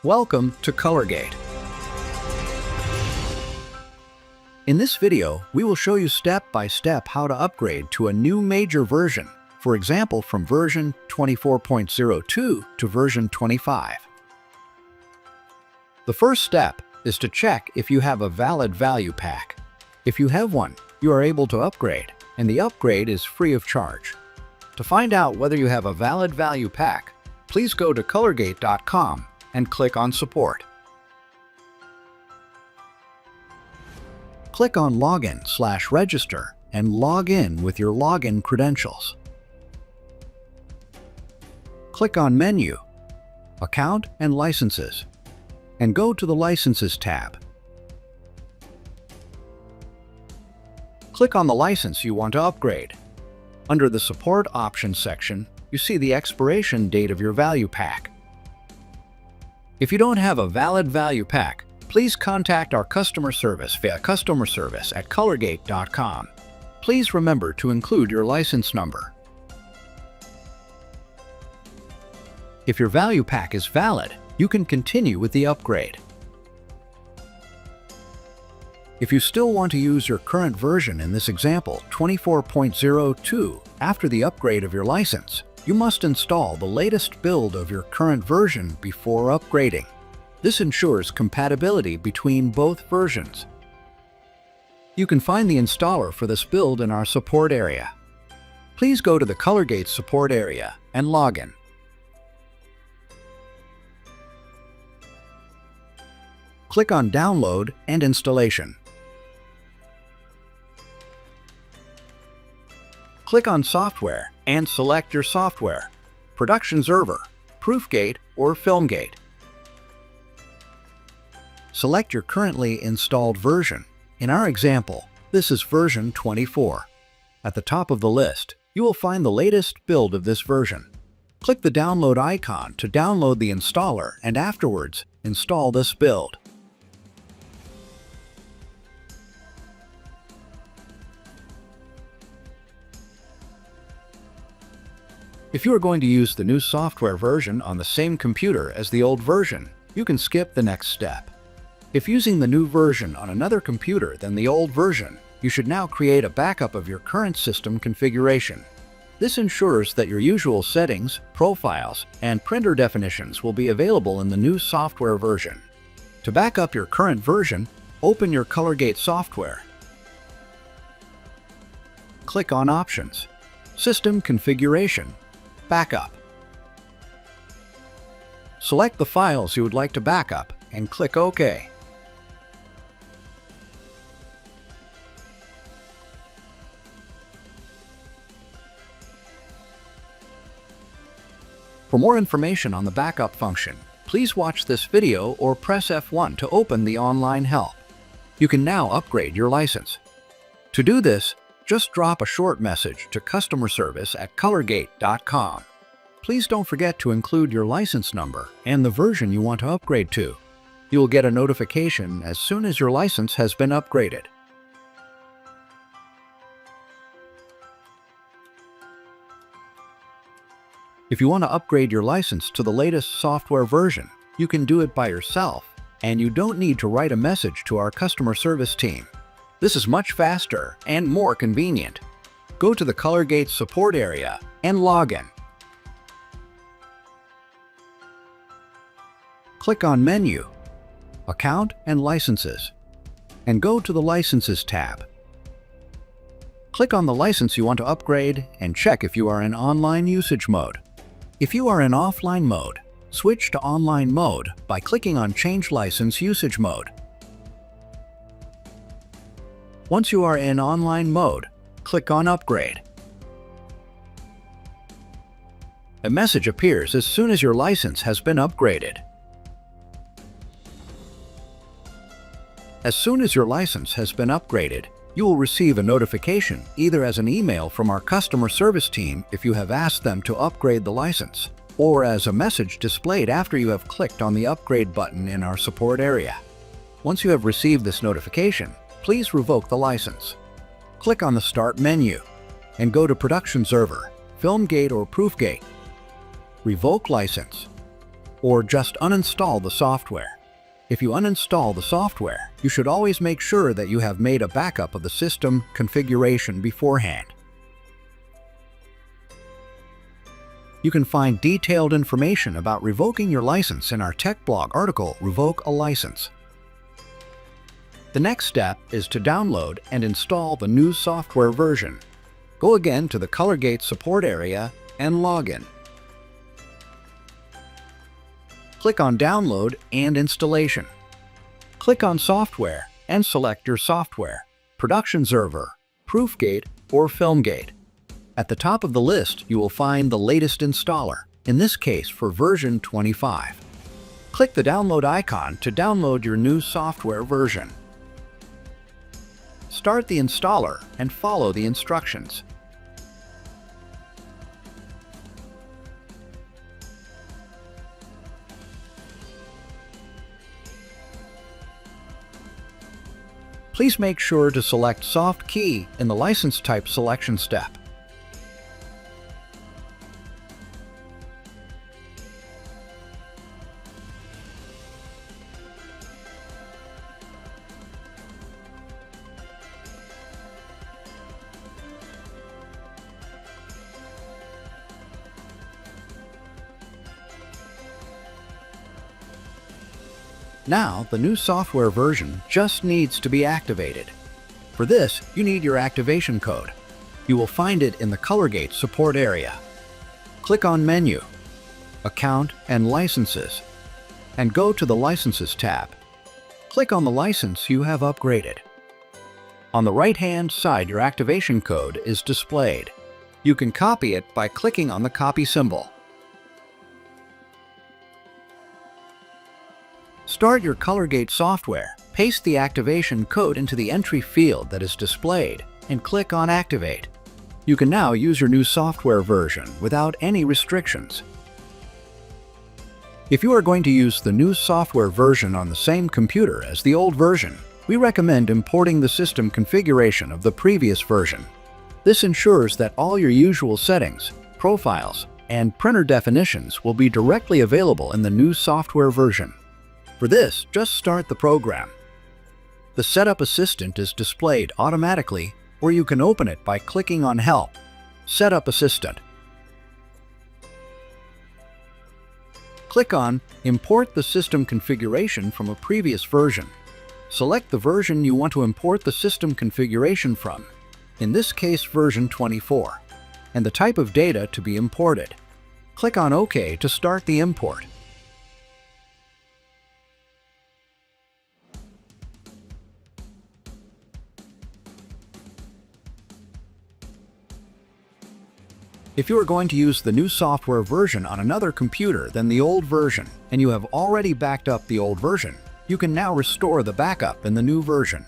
Welcome to ColorGATE. In this video, we will show you step by step how to upgrade to a new major version, for example from version 24.02 to version 25. The first step is to check if you have a valid value pack. If you have one, you are able to upgrade, and the upgrade is free of charge. To find out whether you have a valid value pack, please go to ColorGATE.com and click on Support. Click on Login/Register and log in with your login credentials. Click on Menu, Account and Licenses, and go to the Licenses tab. Click on the license you want to upgrade. Under the Support Options section, you see the expiration date of your value pack. If you don't have a valid value pack, please contact our customer service via customerservice@colorgate.com. Please remember to include your license number. If your value pack is valid, you can continue with the upgrade. If you still want to use your current version in this example, 24.02, after the upgrade of your license, you must install the latest build of your current version before upgrading. This ensures compatibility between both versions. You can find the installer for this build in our support area. Please go to the ColorGATE support area and log in. Click on Download and Installation. Click on Software and select your software, Production Server, ProofGate, or FilmGate. Select your currently installed version. In our example, this is version 24. At the top of the list, you will find the latest build of this version. Click the download icon to download the installer and afterwards install this build. If you are going to use the new software version on the same computer as the old version, you can skip the next step. If using the new version on another computer than the old version, you should now create a backup of your current system configuration. This ensures that your usual settings, profiles, and printer definitions will be available in the new software version. To back up your current version, open your ColorGATE software. Click on Options, System Configuration, Backup. Select the files you would like to backup and click OK. For more information on the backup function, please watch this video or press F1 to open the online help. You can now upgrade your license. To do this, just drop a short message to customer service at colorgate.com. Please don't forget to include your license number and the version you want to upgrade to. You will get a notification as soon as your license has been upgraded. If you want to upgrade your license to the latest software version, you can do it by yourself, and you don't need to write a message to our customer service team. This is much faster and more convenient. Go to the ColorGATE support area and log in. Click on Menu, Account and Licenses, and go to the Licenses tab. Click on the license you want to upgrade and check if you are in online usage mode. If you are in offline mode, switch to online mode by clicking on Change License Usage Mode. Once you are in online mode, click on Upgrade. A message appears as soon as your license has been upgraded. As soon as your license has been upgraded, you will receive a notification either as an email from our customer service team if you have asked them to upgrade the license, or as a message displayed after you have clicked on the Upgrade button in our support area. Once you have received this notification, please revoke the license. Click on the Start menu and go to Production Server, FilmGate or ProofGate. Revoke license. or just uninstall the software. If you uninstall the software, you should always make sure that you have made a backup of the system configuration beforehand. You can find detailed information about revoking your license in our tech blog article, Revoke a License. The next step is to download and install the new software version. Go again to the ColorGATE support area and log in. Click on Download and Installation. Click on Software and select your software, Production Server, ProofGate, or FilmGate. At the top of the list, you will find the latest installer, in this case for version 25. Click the download icon to download your new software version. Start the installer and follow the instructions. Please make sure to select Soft Key in the license type selection step. Now, the new software version just needs to be activated. For this, you need your activation code. You will find it in the ColorGATE support area. Click on Menu, Account and Licenses, and go to the Licenses tab. Click on the license you have upgraded. On the right-hand side, your activation code is displayed. You can copy it by clicking on the copy symbol. Start your ColorGATE software, paste the activation code into the entry field that is displayed, and click on Activate. You can now use your new software version without any restrictions. If you are going to use the new software version on the same computer as the old version, we recommend importing the system configuration of the previous version. This ensures that all your usual settings, profiles, and printer definitions will be directly available in the new software version. For this, just start the program. The Setup Assistant is displayed automatically, or you can open it by clicking on Help, Setup Assistant. Click on Import the system configuration from a previous version. Select the version you want to import the system configuration from, in this case version 24, and the type of data to be imported. Click on OK to start the import. If you are going to use the new software version on another computer than the old version, and you have already backed up the old version, you can now restore the backup in the new version.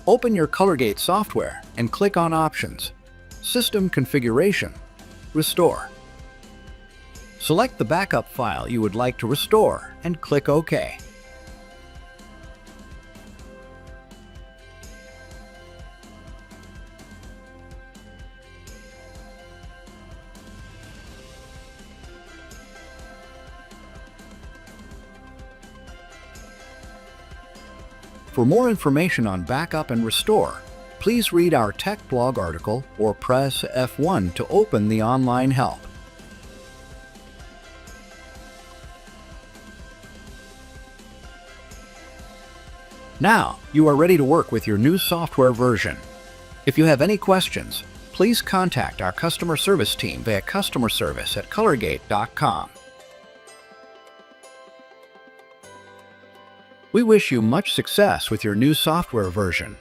Open your ColorGATE software and click on Options, System Configuration, Restore. Select the backup file you would like to restore and click OK. For more information on backup and restore, please read our tech blog article or press F1 to open the online help. Now, you are ready to work with your new software version. If you have any questions, please contact our customer service team via customerservice@colorgate.com. We wish you much success with your new software version.